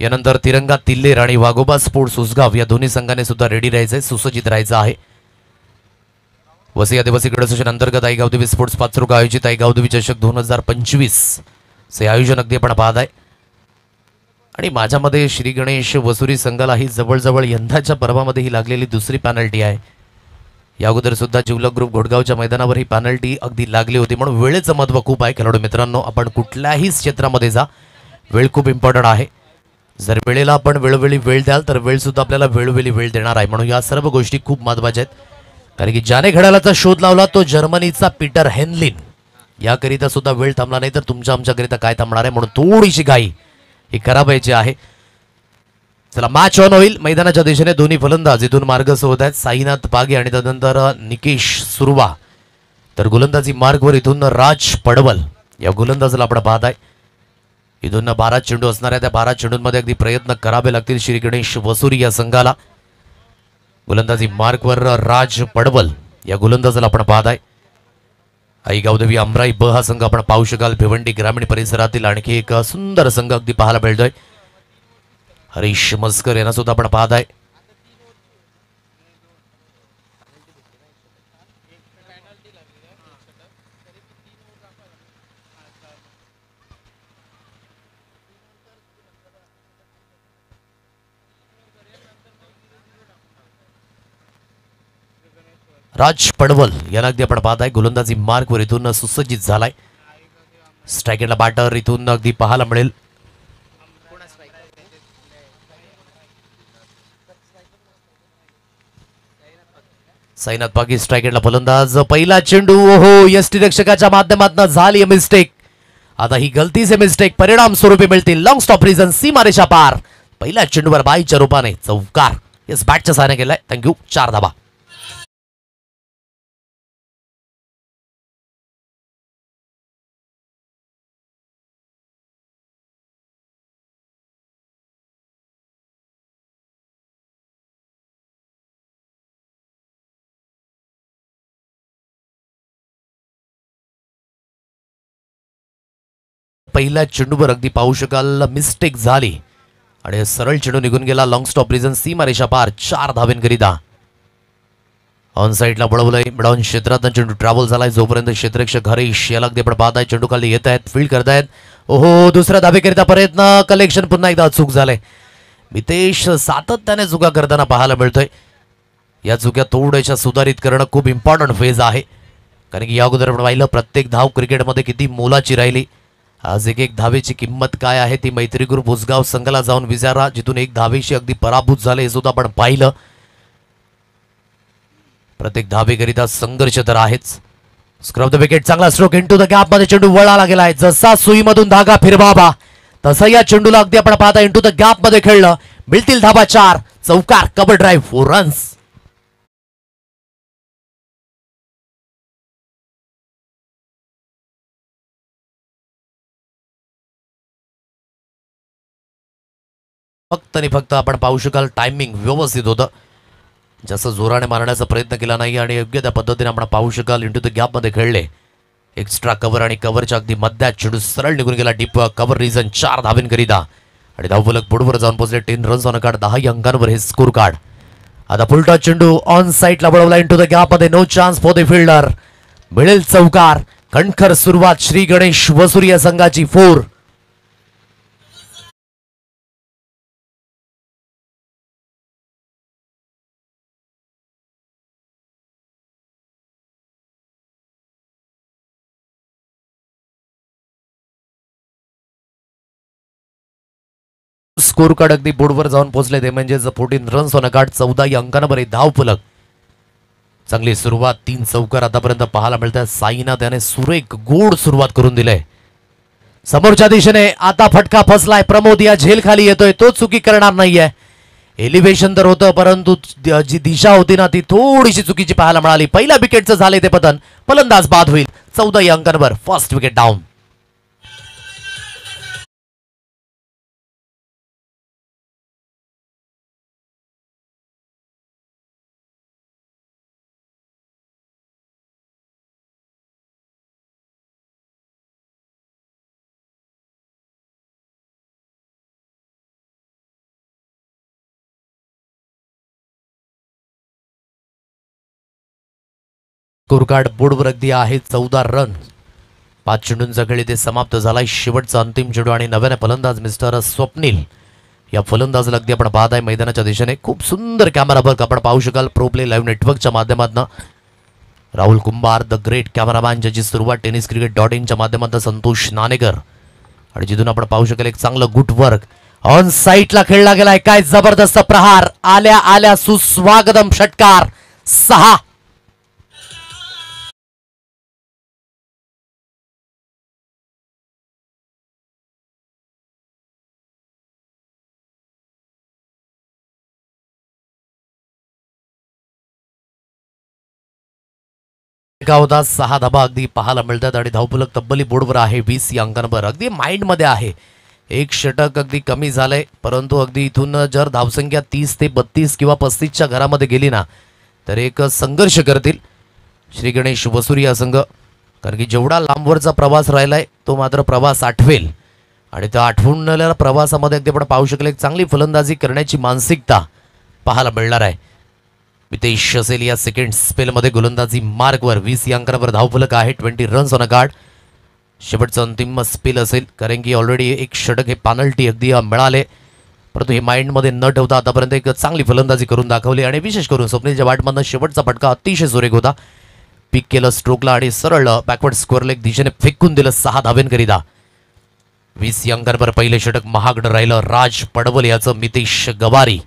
यानंतर तिरंगा तिल्लेर आणि वाघोबा स्पोर्ट्स उसगाव या दोन्ही संघाने सुद्धा रेडी राहायचंय, सुसज्जित राहायचं आहे. वसई आदिवासी क्रीडा असोसिएशन अंतर्गत आई गावदेवी स्पोर्ट्स पाचरुका आयोजित आई गावदेवी चषक 2025 चे आयोजन अगदी आपण पाहत आहे. आणि माझ्यामध्ये श्री गणेश वसुरी संघाला ही जवळजवळ यंदाच्या पर्वामध्ये ही लागलेली दुसरी पेनल्टी आहे. या अगोदर सुद्धा जिवलक ग्रुप घोडगावच्या मैदानावर ही पेनल्टी अगदी लागली होती. म्हणून वेळेचं महत्त्व खूप आहे खेळाडू मित्रांनो. आपण कुठल्याही क्षेत्रामध्ये जा, वेळ खूप इम्पॉर्टंट आहे. जर वेळेला आपण वेळोवेळी वेळ द्याल तर वेळ सुद्धा आपल्याला वेळोवेळी वेळ देणार आहे. म्हणून या सर्व गोष्टी खूप महत्त्वाच्या आहेत. कारण की ज्याने घड्याळाचा शोध लावला तो जर्मनीचा पीटर हेनलिन. याकरिता सुद्धा वेळ थांबला नाही तर तुमच्या आमच्याकरिता काय थांबणार आहे. म्हणून थोडीशी घाई ही कराबायची आहे. चला मॅच ऑन होईल. मैदानाच्या दिशेने दोन्ही फलंदाज इथून मार्ग सोडत आहेत. साईनाथ पागे आणि त्यानंतर निकेश सुरवा. तर गोलंदाजी मार्गवर इथून राज पडवल या गोलंदाजाला आपण पाहत आहे. इथून 12 चेंडू असणार आहे. त्या 12 चेंडूंमध्ये अगदी प्रयत्न करावे लागतील श्री गणेश वसुरी या संघाला. गोलंदाजी मार्कवर राज पडवल या गोलंदाजाला आपण पाहत आहे. आई गावदेवी अमराई ब हा संघ आपण पाहू शकाल. भिवंडी ग्रामीण परिसरातील आणखी एक सुंदर संघ अगदी पाहायला मिळतोय. हरीश मस्कर यांना सुद्धा आपण पाहत आहे. राज पडवल यांना अगदी आपण पाहत आहे. गोलंदाजी मार्कवर इथून सुसज्जित झालाय. स्ट्रायकेटला बॅटर इथून अगदी पाहायला मिळेल. साईनाथ पागी स्ट्रायकेटला फलंदाज. पहिला चेंडू ओहो यष्टीरक्षकाच्या माध्यमातून झाली मिस्टेक. आता ही गलती से मिस्टेक परिणाम स्वरूपी मिळतील. लॉंग स्टॉप रिझन सीमारेषा पार. पहिल्या चेंडूवर बाईच्या रूपाने चौकार यस बॅटच्या सहाय्याने केलाय. थँक्यू. 4 धाबा. पहिल्या चेंडूवर अगदी पाहू शकाल मिस्टेक झाली आणि सरळ चेंडू निघून गेला. लॉंग स्टॉप रिझन सीमारेषा पार. 4 धावेंकरिता ऑन साईडला बळवलंय. मिडॉन क्षेत्रात चेंडू ट्रॅव्हल झालाय. जोपर्यंत क्षेत्ररक्षक हरीश याला अगदी आपण पाहताय. चेंडू खाली येत आहेत, फील्ड करतायत. ओहो दुसऱ्या धावेकरिता प्रयत्न. कलेक्शन पुन्हा एकदा चूक झालंय. मितेश सातत्याने चुका करताना पाहायला मिळतोय. या चुक्या थोड्याशा सुधारित करणं खूप इम्पॉर्टंट फेज आहे. कारण की या अगोदर आपण पाहिलं प्रत्येक धाव क्रिकेटमध्ये किती मोलाची राहिली. आज एक धावेची किंमत काय आहे ती मैत्री ग्रुप उसगाव संघाला जाऊन विचारा, जिथून एक धावेशी अगदी पराभूत झाले हे सुद्धा आपण पाहिलं. प्रत्येक धावेकरिता संघर्ष तर आहेच. Scrub the wicket. चांगला स्ट्रोक इनटू द गॅप मध्ये चेंडू वळाला गेलाय. जसा सुईमधून धागा फिरवावा तसा या चेंडूला अगदी आपण पाहता इनटू द गॅप मध्ये खेळलं. मिळतील धाबा 4. चौकार. Cover drive 4 runs. फक्त आणि फक्त आपण पाहू शकाल टायमिंग व्यवस्थित होतं. जास्त जोराने मारण्याचा प्रयत्न केला नाही आणि योग्य त्या पद्धतीने आपण पाहू शकाल इंटू द गॅप मध्ये खेळले. एक्स्ट्रा कव्हर आणि कव्हरच्या अगदी मध्यात चेंडू सरळ निघून गेला. डीप कव्हर रिझन 4 धावेंकरिता आणि धावफलक बोर्डवर जाऊन पोहोचले. 10 रन्स ऑन कार्ड. 10 अंकांवर हे स्कोर कार्ड. आता फुलटा चेंडू ऑन साईडला बळवला इंटू द गॅप मध्ये. No chance for the fielder. मिळेल चौकार. कणखर सुरुवात श्री गणेश वसुरी या संघाची. 4. स्कोर कार्ड अगदी बोर्डवर जाऊन पोहोचले. ते म्हणजे 14 रन्स ऑन कार्ड. 14 अंकांवर धाव फलक. चांगली सुरुवात. 3 चौकार आतापर्यंत पाहायला मिळतात. साईनाथ याने सुरेख गोड सुरुवात करून दिले. समोरच्या दिशेने आता फटका फसलाय. प्रमोद या झेल खाली येतोय. तो चुकी करणार नाहीये. एलिव्हेशन तर होतं परंतु जी दिशा होती ना ती थोडीशी चुकीची पाहायला मिळाली. पहिल्या विकेटचं झाले ते पतन. फलंदाज बाद होईल. 14 अंकांवर first wicket down. Score card बोर्डवर अगदी आहे 14 रन. 5 चेंडूंचा खेळ इथे समाप्त झालाय. शेवटचा अंतिम चेंडू आणि नव्याने फलंदाज मिस्टर स्वप्नील या फलंदाजाला अगदी आपण पाहत आहे मैदानाच्या दिशेने. खूप सुंदर कॅमेरावर आपण पाहू शकाल प्रो प्ले लाईव्ह नेटवर्कच्या माध्यमातून. राहुल कुंभार द ग्रेट कॅमेरामॅन, ज्याची सुरुवात tenniscricket.in च्या माध्यमातून संतोष नाणेकर, आणि जिथून आपण पाहू शकाल एक चांगलं गुड वर्क ऑन साईटला खेळला गेलाय. काय जबरदस्त प्रहार, आल्या आल्या सुस्वागतम षटकार. 6. होता 6 धाबा अगदी पाहायला मिळतात आणि धावफलक तब्बली बोर्डवर आहे 20 या अंकांवर. अगदी माइंड मध्ये आहे. एक षटक अगदी कमी झालंय, परंतु अगदी इथून जर धावसंख्या 30 ते 32 किंवा 35च्या घरामध्ये गेली ना तर एक संघर्ष करतील श्री गणेश वसुरी संघ. कारण की जेवढा लांबवरचा प्रवास राहिलाय तो मात्र प्रवास आठवेल आणि त्या आठवून प्रवासामध्ये अगदी आपण पाहू शकले एक चांगली फलंदाजी करण्याची मानसिकता पाहायला मिळणार आहे. मितेश असेल या सेकंड स्पेलमध्ये गोलंदाजी मार्कवर. 20 या अंकांवर धावफलक आहे. 20 रन्स ऑन अ कार्ड. शेवटचं अंतिम स्पेल असेल कारण की ऑलरेडी एक षटक हे पेनल्टी अगदी मिळाले, परंतु हे माइंडमध्ये न ठेवता आतापर्यंत एक चांगली फलंदाजी करून दाखवली आणि विशेष करून स्वप्नीलच्या बॅटमधनं शेवटचा फटका अतिशय सुरेख होता. पिक केलं स्ट्रोकला आणि सरळ बॅकवर्ड स्क्वेअर लेग दिशेने फेकून दिलं 6 धावेंकरिता. 20 या अंकांवर पहिले षटक महागड राहिलं. राज पडवल याचं मितेश गवारी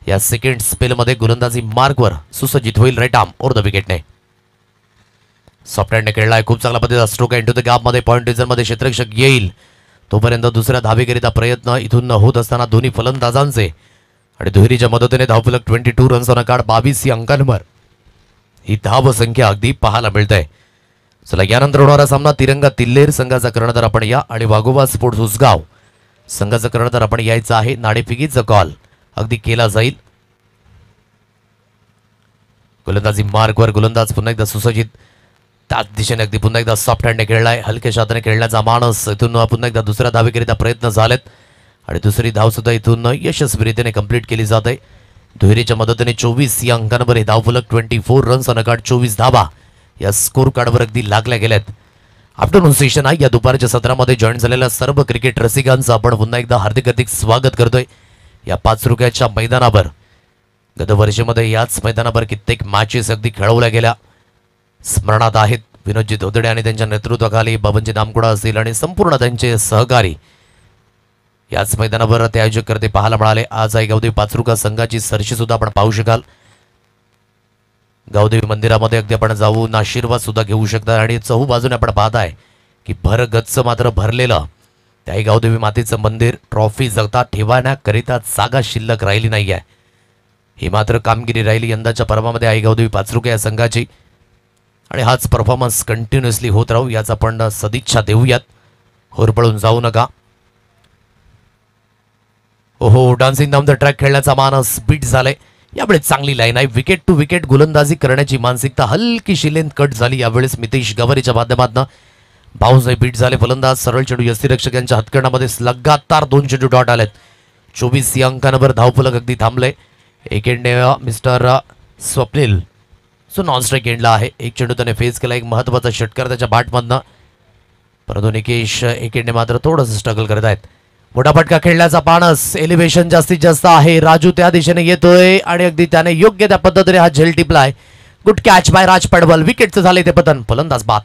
या सेकंड स्पेलमध्ये गोलंदाजी मार्कवर सुसज्जित होईल राईट आर्म ओर द विकेटने. सॉफ्ट हँडने खेळलाय. खूप चांगला पद्धतीचा स्ट्रोक इंटू द गॅपमध्ये पॉइंट रिझनमध्ये क्षेत्ररक्षक येईल तोपर्यंत दुसऱ्या धावेकरिता प्रयत्न इथून होत असताना दोन्ही फलंदाजांचे आणि दुहेरीच्या मदतीने धावफलक 22 रन्स ऑन अ कार्ड. 22 या अंकांवर ही धाव संख्या अगदी पाहायला मिळते. चला यानंतर होणारा सामना तिरंगा तिल्लेर संघाचा कर्णधार आपण या आणि वाघोबा स्पोर्ट्स उसगाव संघाचा कर्णधार आपण यायचा आहे. नाणेफेकीचा कॉल अगदी केला जाईल. गोलंदाजी मार्कवर गोलंदाज पुन्हा एकदा सुसज्जित त्याच दिशेने अगदी पुन्हा एकदा सॉफ्ट हँडने खेळलाय. हलक्या हाताने खेळण्याचा मानस. इथून पुन्हा एकदा दुसऱ्या धावेकरिता प्रयत्न झालेत आणि दुसरी धाव सुद्धा इथून यशस्वीरित्याने कंप्लीट केली जाते. दुहेरीच्या मदतीने 24 या अंकांवर हे धावफलक 24 रन्स ऑन अ कार्ड. 24 धावा या स्कोर कार्डवर अगदी लागल्या गेल्यात. आफ्टरनून सेशन आहे या दुपारच्या सत्रामध्ये जॉईन झालेल्या सर्व क्रिकेट रसिकांचं आपण पुन्हा एकदा हार्दिक हार्दिक स्वागत करतोय या 5 रुपयाच्या मैदानावर. गतवर्षीमध्ये याच मैदानावर कित्येक मॅचेस अगदी खेळवल्या गेल्या स्मरणात आहेत. विनोदजी धोदडे आणि त्यांच्या नेतृत्वाखाली बबनजी नामकुडा असतील आणि संपूर्ण त्यांचे सहकारी याच मैदानावर ते आयोजक करते पाहायला मिळाले. आज आहे गावदेवी पाचरुका संघाची सरशी सुद्धा आपण पाहू शकाल. गावदेवी मंदिरामध्ये अगदी आपण जाऊन आशीर्वाद सुद्धा घेऊ शकता आणि चहू बाजूने आपण पाहताय की भरगच्च मात्र भरलेलं त्याही गावदेवी मातेचं मंदिर. ट्रॉफी जगता ठेवण्याकरिता जागा शिल्लक राहिली नाही आहे. ही मात्र कामगिरी राहिली यंदाच्या पर्वामध्ये आई गावदेवी पाचरुका या संघाची आणि हाच परफॉर्मन्स कंटिन्युअसली होत राहू याचा आपण सदिच्छा देऊयात. होरपळून जाऊ नका. ओहो डान्सिंग डाऊन द ट्रॅक खेळण्याचा मानस बीट झालाय. यावेळी चांगली लाईन आहे. विकेट टू विकेट गोलंदाजी करण्याची मानसिकता हलकीशी लेंथ कट झाली. यावेळेस मितेश गवारीच्या माध्यमातून बाउन्स बीट झाले. फलंदाज सरळ चेंडू यष्टीरक्षक यांच्या हातकड्यामध्ये लगातार 2 चेंडू डॉट आलेत. 24 या अंकांवर धावफलक अगदी थांबले. एक एंडने mister Swapnil so non strike एंडला आहे. एक चेंडू त्याने फेस केला. एक महत्वाचा षटकार त्याच्या बॅटमधनं, परंतु निकेश एक एंडने मात्र थोडंसं स्ट्रगल करत आहेत. मोठा फटका खेळण्याचा पाणस. एलिव्हेशन जास्तीत जास्त आहे. राजू त्या दिशेने येतोय आणि अगदी त्याने योग्य त्या पद्धतीने हा झेल टिपलाय. गुड कॅच बाय राज पडवल. विकेटचं झाले ते पतन. फलंदाज बाद.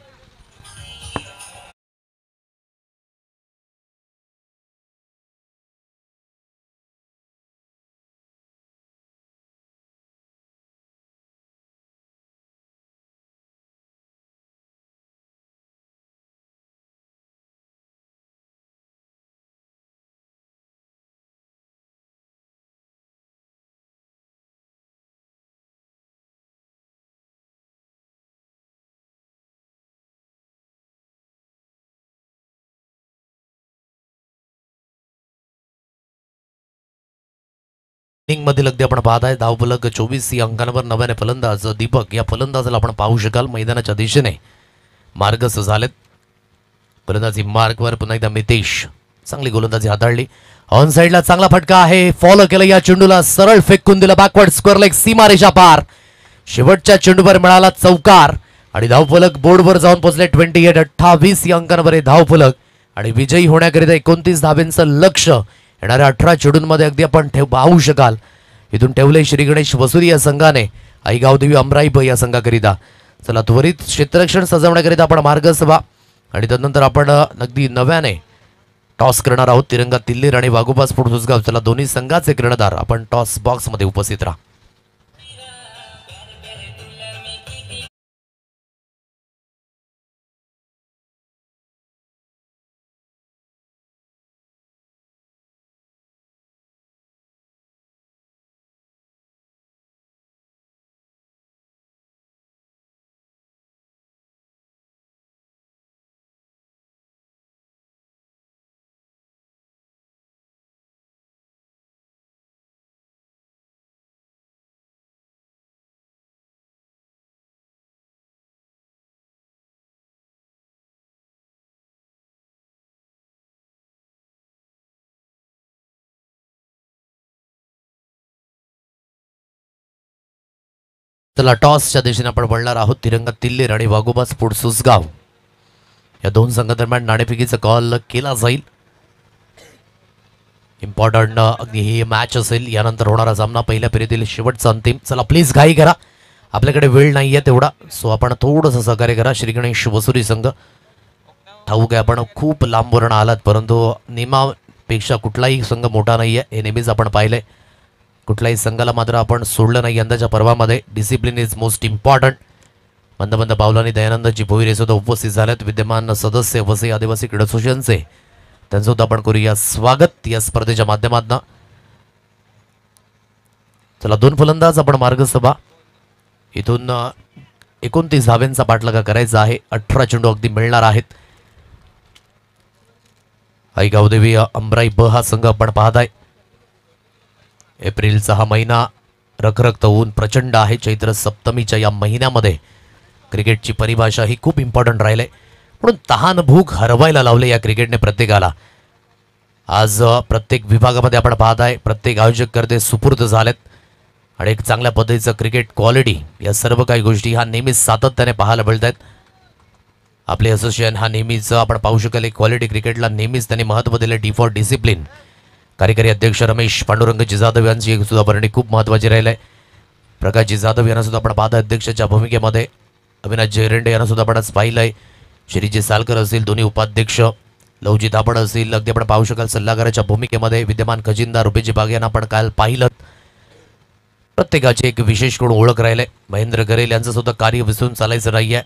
मधील अगदी आपण पाहताय धावफलक 24 या अंकांवर नव्याने फलंदाज दीपक या फलंदाजाला आपण पाहू शकाल मैदानाच्या दिशेने मार्गस्थ झालेत. फलंदाजी मार्कवर पुन्हा एकदा मितेश चांगली गोलंदाजी हाताळली. ऑन साइडला चांगला फटका आहे. फॉलो केलं या चेंडूला. सरळ फेकून दिलं बॅकवर्ड स्क्वेअर लेग सीमारेषा पार. शेवटच्या चेंडूवर मिळाला चौकार. आणि धावफलक बोर्डवर जाऊन पोहोचले 28-28 या अंकांवर धावफलक आणि विजयी होण्याकरिता 29 धाब्यांचं लक्ष येणाऱ्या 18 चेडूंमध्ये अगदी आपण पाहू शकाल. इथून ठेवले श्री गणेश वसुरी या संघाने आई गावदेवी अमराईब या संघाकरिता. चला त्वरित क्षेत्ररक्षण सजवण्याकरिता आपण मार्गसभा आणि त्यानंतर आपण अगदी नव्याने टॉस करणार आहोत. तिरंगा तिल्हेर आणि वाघोबा स्पोर्ट्स उसगाव. चला दोन्ही संघाचे कर्णधार आपण टॉस बॉक्स मध्ये उपस्थित राहा. चला टॉसच्या दिशेने आपण वळणार आहोत. तिरंगा तिल्हेर आणि वाघोबा स्पोर्ट्स उसगाव या दोन संघादरम्यान नाणेफेकीचा कॉल केला जाईल. इम्पॉर्टंट अगदी ही मॅच असेल. यानंतर होणारा सामना पहिल्या फेरीतील शेवटचा अंतिम. चला प्लीज घाई करा, आपल्याकडे वेळ नाही आहे तेवढा, सो आपण थोडंसं सहकार्य करा. श्री गणेश वसुरी संघ ठाऊक आहे आपण खूप लांबवरून आलात, परंतु नियमापेक्षा कुठलाही संघ मोठा नाही आहे हे नेहमीच आपण पाहिलंय. कुठल्याही संघाला मात्र आपण सोडलं नाही यंदाच्या पर्वामध्ये. Discipline is most important. मंद मंद पावलांनी दयानंदजी भोईरे सुद्धा उपस्थित झालेत, विद्यमान सदस्य वसई आदिवासी क्रीडा असोसिएशनचे. त्यांचं सुद्धा आपण करूया स्वागत या स्पर्धेच्या माध्यमातून. चला दोन फलंदाज आपण मार्गसभा. इथून 29 धाब्यांचा पाठलागा करायचा आहे. 18 चेंडू अगदी मिळणार आहेत. आई गावदेवी अमराई ब हा संघ आपण पाहताय. एप्रिलचा हा महिना रखरखत ऊन प्रचंड आहे. चैत्र सप्तमीच्या या महिन्यामध्ये क्रिकेटची परिभाषा ही खूप इम्पॉर्टंट राहिली, म्हणून तहान भूक हरवायला लावले या क्रिकेटने प्रत्येकाला. आज प्रत्येक विभागामध्ये आपण पाहताय प्रत्येक आयोजक करते सुपूर्द झालेत आणि एक चांगल्या पद्धतीचं क्रिकेट क्वालिटी या सर्व काही गोष्टी हा नेहमीच सातत्याने पाहायला मिळत आहेत. आपले असोसिएशन हा नेहमीच आपण पाहू शकाल क्वालिटी क्रिकेटला नेहमीच त्यांनी महत्त्व दिले. D for discipline. कार्यकारी अध्यक्ष रमेश पांडुरंगजी जाधव यांची सुद्धा भरणी खूप महत्त्वाची राहिली आहे. प्रकाशजी जाधव यांना सुद्धा आपण पाहता अध्यक्षाच्या भूमिकेमध्ये. अविनाश जयरेंडे यांना सुद्धा आपणच पाहिलंय. श्रीजी सालकर असतील दोन्ही उपाध्यक्ष, लवजी दाभड असतील अगदी आपण पाहू शकाल सल्लागाराच्या भूमिकेमध्ये. विद्यमान खजिनदार रुपेजी बाग यांना आपण काल पाहिलं. प्रत्येकाची एक विशेष करून ओळख राहिले. महेंद्र गरेल यांचं सुद्धा कार्य विसरून चालायचं नाहीये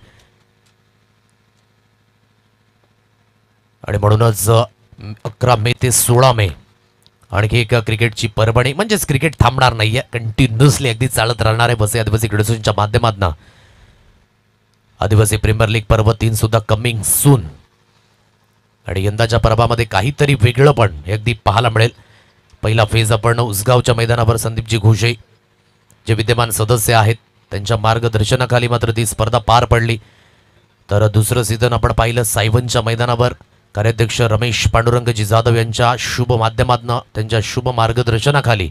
आणि म्हणूनच 11 मे ते 16 मे आणखी एक क्रिकेटची परभणी, म्हणजेच क्रिकेट थांबणार नाहीये, कंटिन्युअसली अगदी चालत राहणार आहे. वसई आदिवासी क्रीडा असोसिएशनच्या माध्यमातून आदिवासी प्रीमियर लीग पर्व 3 सुद्धा कमिंग सून. आणि यंदाच्या पर्वामध्ये काहीतरी वेगळं पण हे अगदी पाहायला मिळेल. पहिला फेज आपण उसगावच्या मैदानावर संदीपजी घोषे जे विद्यमान सदस्य आहेत त्यांच्या मार्गदर्शनाखाली मात्र ती स्पर्धा पार पडली. तर दुसरं सीझन आपण पाहिलं सायवनच्या मैदानावर कार्याध्यक्ष रमेश पांडुरंगजी जाधव यांच्या शुभ माध्यमातून त्यांच्या शुभ मार्गदर्शनाखाली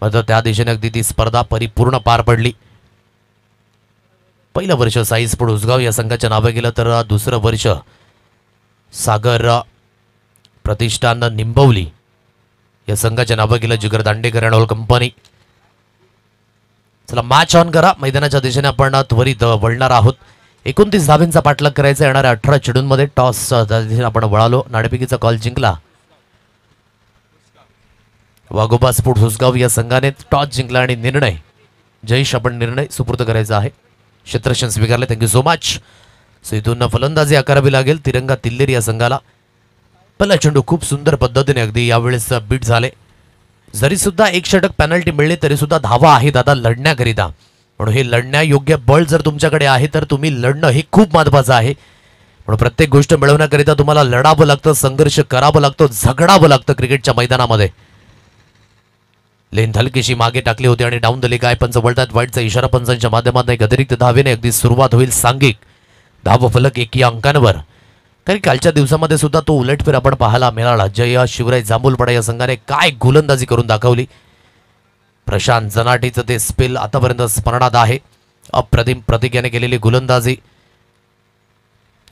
मात्र त्या दिशेने अगदी ती स्पर्धा परिपूर्ण पार पडली. पहिलं वर्ष साई स्पोर्ट्स उसगाव या संघाच्या नावे गेलं, तर दुसरं वर्ष सागर प्रतिष्ठान निंबवली या संघाच्या नावे गेलं. जिगर दांडेकर अँड ऑल कंपनी. चला मॅच ऑन करा. मैदानाच्या दिशेने आपण त्वरित वळणार आहोत. 29 धाब्यांचा पाठलाग करायचा येणाऱ्या 18 चेंडूंमध्ये. टॉस दिशेने आपण वळालो. नाणेफेकीचा कॉल जिंकला वाघोबा स्पोर्ट्स उसगाव या संघाने. टॉस जिंकला आणि निर्णय जयेश आपण निर्णय सुपूर्द करायचा आहे. क्षेत्ररक्षण स्वीकारले. Thank you so much. सो इथून फलंदाजी आकारावी लागेल तिरंगा तिल्हेर या संघाला. पहिला चेंडू खूप सुंदर पद्धतीने अगदी यावेळेस बीट झाले. जरी सुद्धा एक षटक पेनल्टी मिळली तरी सुद्धा धावा आहेत आता लढण्याकरिता, म्हणून हे लढण्यायोग्य बळ जर तुमच्याकडे आहे तर तुम्ही लढणं हे खूप महत्त्वाचं आहे. म्हणून प्रत्येक गोष्ट मिळवण्याकरिता तुम्हाला लढावं लागतं, संघर्ष करावं लागतं, झगडावं लागतं क्रिकेटच्या मैदानामध्ये. लेन हलकीशी मागे टाकली होती आणि डाऊन दिली. काय पंच वळतात. वाईटचा इशारा पंचांच्या माध्यमातून एक अतिरिक्त धावेने अगदी सुरुवात होईल सांघिक धावफलक 1 या अंकांवर. कारण कालच्या दिवसामध्ये सुद्धा तो उलटफेर आपण पाहायला मिळाला. जय शिवराय जांभूलपाडा या संघाने काय गोलंदाजी करून दाखवली. प्रशांत जनाटेचं ते स्पेल आतापर्यंत स्मरणात आहे. अप्रतिम प्रतीक याने केलेली गोलंदाजी.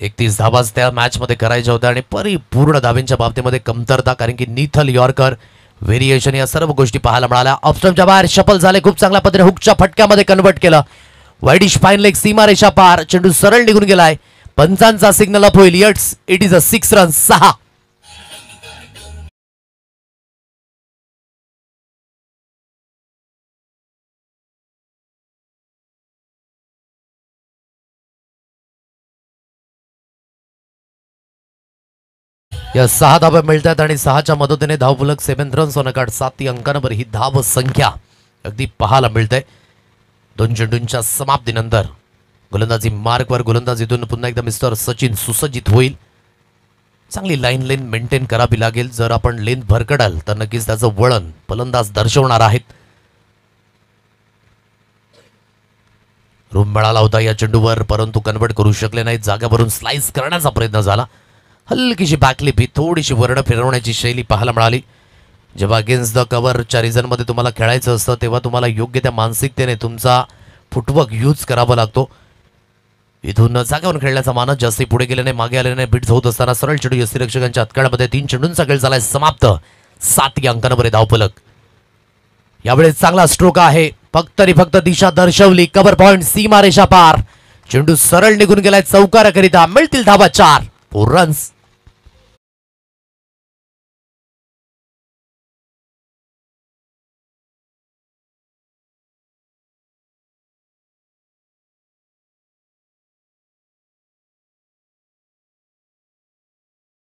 31 धावाच त्या मॅच मध्ये करायच्या होत्या आणि परिपूर्ण धावेंच्या बाबतीमध्ये कमतरता, कारण की निथल यॉर्कर व्हेरिएशन या सर्व गोष्टी पाहायला मिळाल्या. ऑफस्टंपच्या बाहेर शफल झाले, खूप चांगल्या पद्धतीने हुकच्या फटक्यामध्ये कन्वर्ट केलं. वाईडिश फाईन लेग, सीमारेषा पार, चेंडू सरळ निघून गेलाय. पंचांचा सिग्नल अप होईल. It is a 6 run. 6 या 6 धावा मिळतात आणि 6च्या मदतीने धावफलक 7 रन्स ऑन कार्ड. 7 अंकांवर ही धाव संख्या अगदी पाहायला मिळते. 2 चेंडूंच्या समाप्तीनंतर गोलंदाजी मार्कवर, गोलंदाजीतून पुन्हा एकदा मिस्टर सचिन सुसज्जित होईल. चांगली लाईन मेंटेन करावी लागेल. जर आपण लेन भरकडाल तर नक्कीच त्याचं वळण फलंदाज दर्शवणार आहेत. रूम मिळाला होता या चेंडूवर, परंतु कन्वर्ट करू शकले नाही. जाग्यावरून स्लाइस करण्याचा प्रयत्न झाला. हलकीशी बॅकलिप, ही थोडीशी वर्ण फिरवण्याची शैली पाहायला मिळाली. जेव्हा अगेन्स्ट द कव्हरच्या रिझनमध्ये तुम्हाला खेळायचं असतं तेव्हा तुम्हाला योग्य त्या मानसिकतेने तुमचा फुटवर्क यूज करावा लागतो. इथून जागेवरून खेळण्याचा मानस जास्ती पुढे गेले नाही, मागे आले नाही. बिट्स होत असताना सरळ चेंडू यष्टीरक्षकांच्या हातकड्यामध्ये. 3 चेंडूंचा खेळ झालाय समाप्त. 7 अंकांवर धावफलक. यावेळेस चांगला स्ट्रोक आहे, फक्त दिशा दर्शवली. कव्हर पॉइंट, सीमारेषा पार, चेंडू सरळ निघून गेलाय चौकाराकरिता. मिळतील धावा 4. 4 रन्स.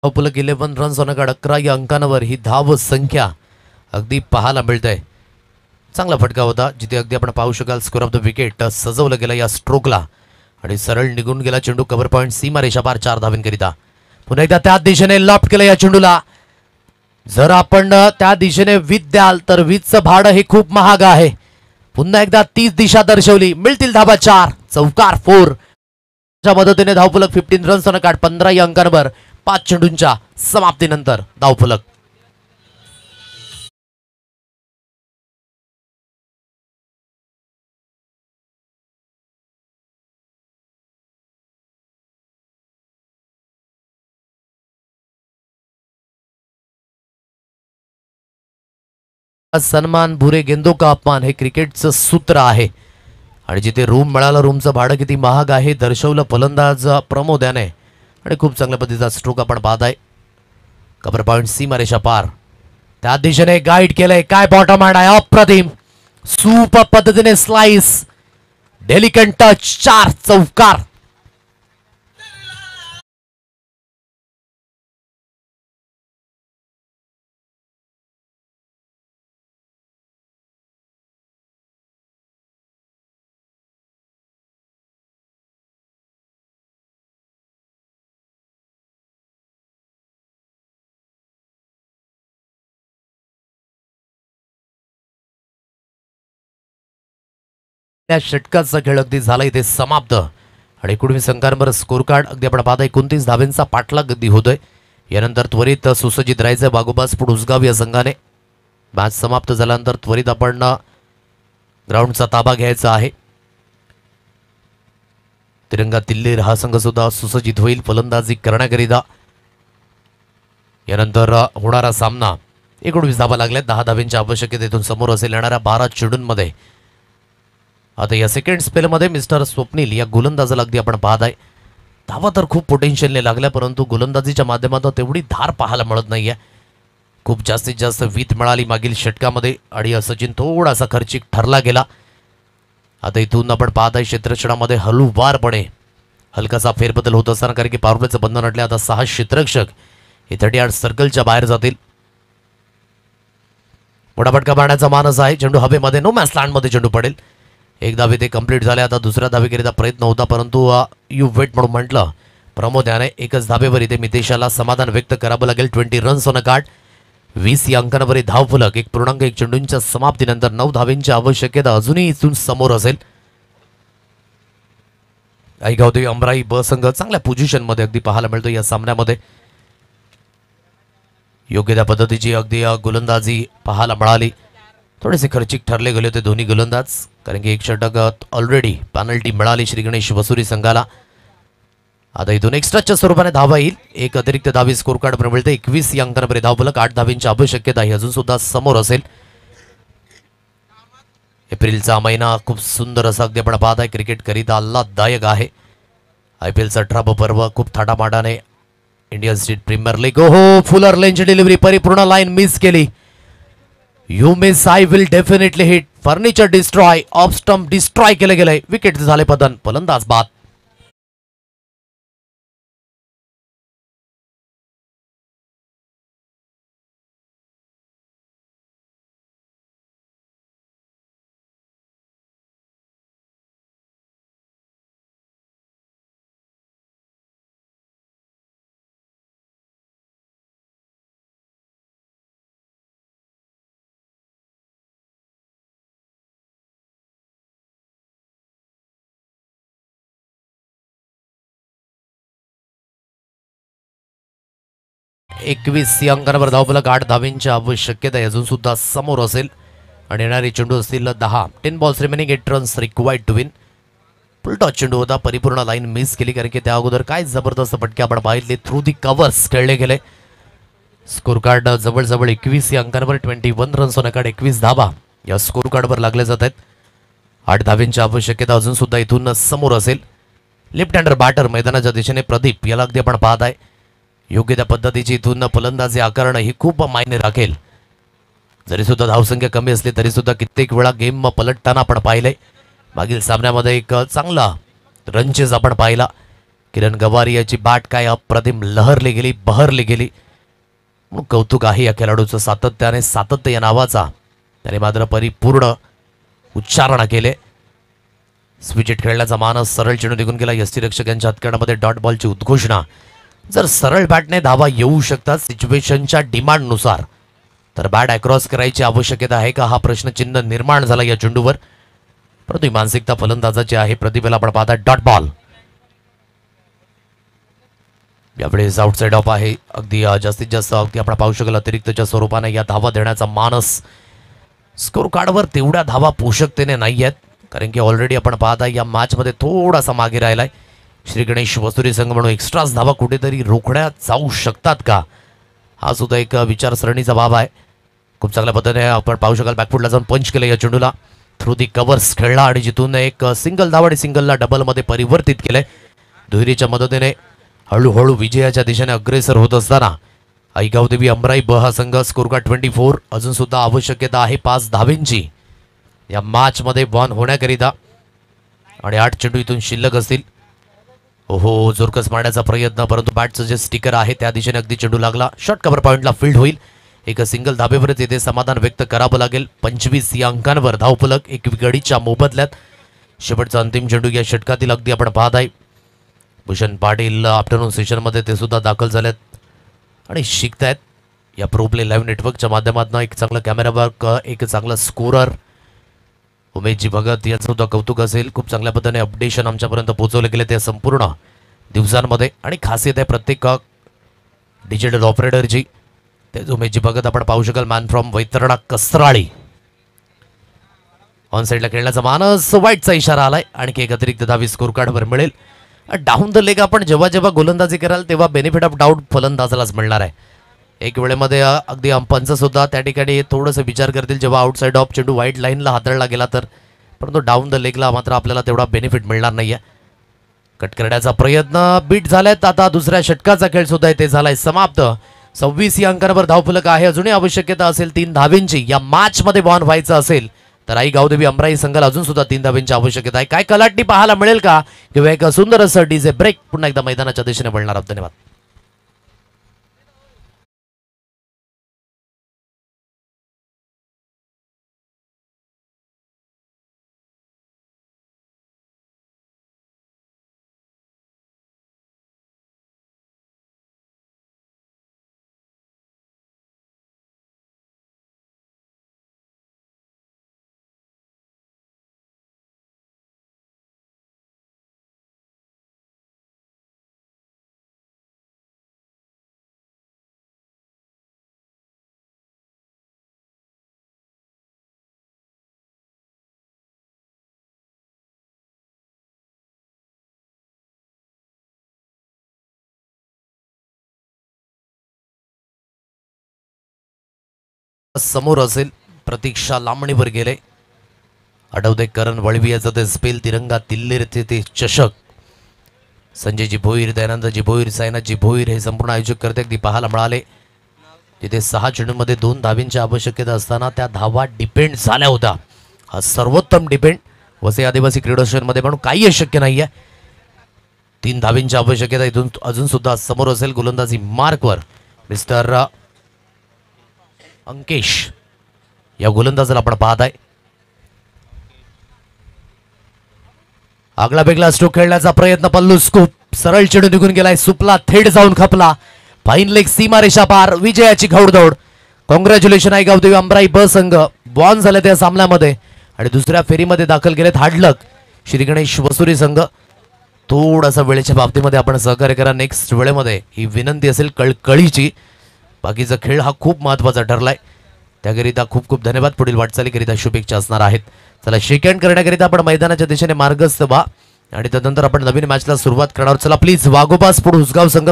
धावफलक 11 रन्स ऑन कार्ड. 11 या अंकांवर ही धाव संख्या अगदी पाहायला मिळते. चांगला फटका होता, जिथे अगदी आपण पाहू शकाल स्कोर ऑफ द विकेट सजवलं गेलं या स्ट्रोकला आणि सरळ निघून गेला चेंडू. कव्हर पॉइंट, सीमारेषा पार, 4 धावांकरिता. पुन्हा एकदा त्या दिशेने लॉफ्ट केलं या चेंडूला. जर आपण त्या दिशेने वीज द्याल तर वीजचं भाडं हे खूप महाग आहे. पुन्हा एकदा तीच दिशा दर्शवली. मिळतील धावा 4. चौकार 4 च्या मदतीने धावफलक 15 रन्स ऑन कार्ड. 15 या अंकांवर 5 चेंडूंच्या समाप्तीनंतर धावफलक. सन्मान बुरे गेंदों का अपमान हे क्रिकेटचं सूत्र आहे. आणि जिथे रूम मिळालं, रूमचं भाडं किती महाग आहे दर्शवलं फलंदाज प्रमोद याने. आणि खूप चांगल्या पद्धतीचा स्ट्रोक आपण पाहत आहे. कव्हर पॉइंट, सीमारेषा पार, त्या दिशेने गाईड केलंय. काय बॉटम हँड आहे, अप्रतिम सुपर पद्धतीने स्लाइस, डेलिकेट टच, 4 चौकार. त्या षटकाचा खेळ अगदी झाला इथे समाप्त. आणि 19 अंकांवर स्कोर कार्ड अगदी आपण पाहता. 29 धावेंचा पाठलाग अगदी होतोय. यानंतर त्वरित सुसज्जित राहायचं वाघोबा स्पोर्ट उसगाव या संघाने. मॅच समाप्त झाल्यानंतर त्वरित आपण ग्राउंडचा ताबा घ्यायचा आहे. तिरंगा तिल्लेर हा संघ सुद्धा सुसज्जित होईल फलंदाजी करण्याकरिता. यानंतर होणारा सामना 19 धावा लागल्या. 10 धावेंच्या आवश्यकतेतून समोर असेल येणाऱ्या 12 चेंडूंमध्ये. आता या सेकंड स्पेलमध्ये मिस्टर स्वप्नील या गोलंदाजाला अगदी आपण पाहत आहे. धावा तर खूप पोटेन्शियलने लागल्या, परंतु गोलंदाजीच्या माध्यमातून तेवढी धार पाहायला मिळत नाहीये. खूप जास्तीत जास्त वीत मिळाली मागील षटकामध्ये आणि सचिन थोडासा खर्चिक ठरला गेला. आता इथून आपण पाहत आहे क्षेत्ररक्षणामध्ये हळूवारपणे हलकासा फेरबदल होत असताना, कारण की पॉवरप्लेचं बंधन अटले. आता 6 क्षेत्ररक्षक हे 38 सर्कलच्या बाहेर जातील. मोठा फटका मारण्याचा मानस आहे. चेंडू हवेमध्ये नो मॅच लँडमध्ये चेंडू पडेल. एक धावे ते कंप्लीट झाले. आता दुसऱ्या धावेकरिता प्रयत्न होता, परंतु यू वेट म्हणून म्हटलं प्रमोद याने. एकच धावेवर इथे मितेशाला समाधान व्यक्त करावं लागेल. 20 रन्स ऑन कार्ड. 20 या अंकांवर धावफलक. 1.1 चेंडूंच्या समाप्तीनंतर 9 धावेंची आवश्यकता अजूनही इथून समोर असेल. आईगावदेवी अमराई ब संघ चांगल्या पोझिशनमध्ये अगदी पाहायला मिळतो या सामन्यामध्ये. योग्य त्या पद्धतीची अगदी गोलंदाजी पाहायला मिळाली. थोडेसे खर्चिक ठरले गेले होते दोन्ही गोलंदाज, कारण की एक षटक ऑलरेडी पेनल्टी मिळाली श्री गणेश वसुरी संघाला. आता इथून एक्स्ट्राच्या स्वरूपाने धावा येईल. एक अतिरिक्त धावी स्कोर कार्ड मिळते. 21 या अंकांवर धावफलक, 8 धावींची आवश्यकता ही अजून सुद्धा समोर असेल. एप्रिलचा महिना खूप सुंदर असा अगदी आपण पाहत आहे, क्रिकेट करिता आल्हाददायक आहे. IPLचं 18वं पर्व खूप थाटामाटाने इंडियन स्टेट प्रीमियर लीग. हो, फुलर लेनची डिलिव्हरी, परिपूर्ण लाईन मिस केली. You miss, I will definitely hit. Furniture destroy, off stump destroy केले गेले. विकेट झाले पतन, फलंदाज बाद. एकवीस या अंकांवर धावफलक, 8 धावींची आवश्यकता अजून सुद्धा समोर असेल. आणि येणारे चेंडू असतील 10. 10 balls remaining, 8 runs required to win. Full toss चेंडू होता, परिपूर्ण लाईन मिस केली, कारण की त्या अगोदर काय जबरदस्त फटके आपण पाहिले. थ्रू दी कव्हर्स खेळले गेले. स्कोर कार्ड जवळजवळ 21 या अंकांवर 21 रन्स होण्याकडे 21 धावा या स्कोर कार्डवर लागले जात आहेत. 8 धावींची आवश्यकता अजून सुद्धा इथून समोर असेल. लेफ्ट हँडर बॅटर मैदानाच्या दिशेने प्रदीप, याला अगदी आपण पाहत आहे. योग्य त्या पद्धतीची इथून फलंदाजी आकारणं ही खूप मायने राखेल. जरी सुद्धा धावसंख्या कमी असली तरी सुद्धा कित्येक वेळा गेम पलटताना आपण पाहिले. मागील सामन्यामध्ये एक चांगला रनचेज आपण पाहिला. किरण गवारी याची बॅट काय अप्रतिम लहरली गेली, बहरली गेली. कौतुक आहे या खेळाडूचं सातत्याने, सातत्य या नावाचा त्याने मात्र परिपूर्ण उच्चारण केले. स्विचेट खेळण्याचा मानस, सरळ चेंडू निघून गेला. यष्टीरक्षक यांच्या हातकड्यामध्ये डॉट बॉलची उद्घोषणा. जर सरळ बॅटने धावा येऊ शकतात सिच्युएशनच्या डिमांडनुसार, तर बॅट अक्रॉस करायची आवश्यकता आहे का, हा प्रश्नचिन्ह निर्माण झाला या चेंडूवर. परंतु ही मानसिकता फलंदाजाची आहे. प्रतिभेला आपण पाहता डॉट बॉल. यावेळेस आउटसाइड ऑफ आहे. अगदी जास्तीत जास्त अगदी आपण पाहू शकाल अतिरिक्तच्या स्वरूपाने या धावा देण्याचा मानस स्कोर कार्डवर तेवढ्या धावा पोषकतेने नाही आहेत, कारण की ऑलरेडी आपण पाहता या मॅचमध्ये थोडासा मागे राहिलाय श्री गणेश वसुरी संघ. म्हणून एक्स्ट्राच धावा कुठेतरी रोखण्यात जाऊ शकतात का, हा सुद्धा एक विचारसरणीचा बाब आहे. खूप चांगल्या पद्धतीने आपण पाहू शकाल बॅकफुटला जाऊन पंच केलं या चेंडूला. थ्रू दी कव्हर्स खेळला आणि जिथून एक सिंगल धाव आणि सिंगलला डबलमध्ये परिवर्तित केलंय. दुहेरीच्या मदतीने हळूहळू विजयाच्या दिशेने अग्रेसर होत असताना आईगावदेवी अमराई ब हा संघ स्कोर कार्ड 24. अजून सुद्धा आवश्यकता आहे 5 धावेंची या मॅचमध्ये वन होण्याकरिता. आणि 8 चेंडू इथून शिल्लक असतील. ओहो, जोरकस मारण्याचा प्रयत्न, परंतु बॅटचं जे स्टिकर आहे त्या दिशेने अगदी चेंडू लागला. शॉर्ट कव्हर पॉईंटला फील्ड होईल. एक सिंगल धाबेवरच येथे समाधान व्यक्त करावं लागेल. 25 या अंकांवर धावफलक, एक गडीच्या मोबदल्यात. शेवटचा अंतिम चेंडू या षटकातील अगदी आपण पाहत आहे. भूषण पाटील आफ्टरनून सेशनमध्ये ते सुद्धा दाखल झालेत आणि शिकतायत या प्रो प्ले लाईव्ह नेटवर्कच्या माध्यमातून. एक चांगला कॅमेरा वर्क, एक चांगला स्कोरर उमेशजी भगत याचं सुद्धा कौतुक असेल. खूप चांगल्या पद्धतीने अपडेशन आमच्यापर्यंत पोहोचवले गेले त्या संपूर्ण दिवसांमध्ये. आणि खासियत आहे प्रत्येक डिजिटल ऑपरेटरची. तेच उमेशजी भगत आपण पाहू शकाल, मॅन फ्रॉम वैतरणा कसराळी. ऑन साईडला खेळण्याचा मानस, वाईटचा इशारा आलाय. आणखी एक अतिरिक्त धावी स्कोर कार्डवर मिळेल. डाऊन द लेग आपण जेव्हा जेव्हा गोलंदाजी कराल तेव्हा बेनिफिट ऑफ डाऊट फलंदाजालाच मिळणार आहे. एक वेळेमध्ये अगदी अंपांचं सुद्धा त्या ठिकाणी थोडंसं विचार करतील जेव्हा आउटसाइड ऑफ चेंडू व्हाईट लाईनला हाताळला गेला तर. परंतु डाऊन द लेगला मात्र आपल्याला तेवढा बेनिफिट मिळणार नाहीये. कट करण्याचा प्रयत्न, बीट झाल्यात. आता दुसऱ्या षटकाचा खेळ सुद्धा इथे झालाय समाप्त. 26 या अंकांवर धावफलक आहे. अजूनही आवश्यकता असेल 3 धावेंची या मॅच मध्ये बॉन व्हायचं असेल तर आई गावदेवी अमराई संघाला अजून सुद्धा 3 धावेंची आवश्यकता आहे. काय कलाटणी पाहायला मिळेल का, किंवा एक सुंदर असं डीजे ब्रेक पुन्हा एकदा मैदानाच्या दिशेने वळणार आहोत. धन्यवाद. समोर असेल. प्रतीक्षा लांबणीवर गेले. आठवते करण वळवी याचं ते स्पेल तिरंगा तिल्लेर ते चषक. संजयजी भोईर, दयानंदजी भोईर, सायनाथजी भोईर हे संपूर्ण आयोजक करते. अगदी पाहायला मिळाले तिथे 6 चेंडूंमध्ये 2 धावींची आवश्यकता असताना त्या धावा डिपेंड झाल्या होत्या. हा सर्वोत्तम डिपेंड वसई आदिवासी क्रीडा स्टेडियममध्ये म्हणून काही अशक्य नाहीये. 3 धावींची आवश्यकता इथून अजून सुद्धा समोर असेल. गोलंदाजी मार्कवर मिस्टर अंकेश या गोलंदाजाला आपण पाहत आहे. आगला बेगला स्ट्रोक खेळण्याचा प्रयत्न. पल्लू स्कूप सरळ चेंडू निघून गेलाय. सुपला थेट जाऊन खपला. फाईन लेग सीमारेषा पार. विजयाची घौडदौड. कॉंग्रॅच्युलेशन आहे गावदेवी अमराई ब संघ. बॉन झाले त्या सामन्यामध्ये आणि दुसऱ्या फेरीमध्ये दाखल केलेत हाडलक श्री गणेश वसुरी संघ. थोडासा वेळेच्या बाबतीमध्ये आपण सहकार्य करा. नेक्स्ट वेळेमध्ये ही विनंती असेल कळकळीची. बाकीचा खेळ हा खूप महत्त्वाचा ठरलाय. त्याकरिता खूप खूप धन्यवाद. पुढील वाटचालीकरिता शुभेच्छा असणार आहेत. चला शेक हँड करण्याकरिता आपण मैदानाच्या दिशेने मार्गस्थ व्हा आणि त्यानंतर आपण नवीन मॅचला सुरुवात करणार. चला प्लीज वाघोबा स्पोर्ट्स उसगाव संघ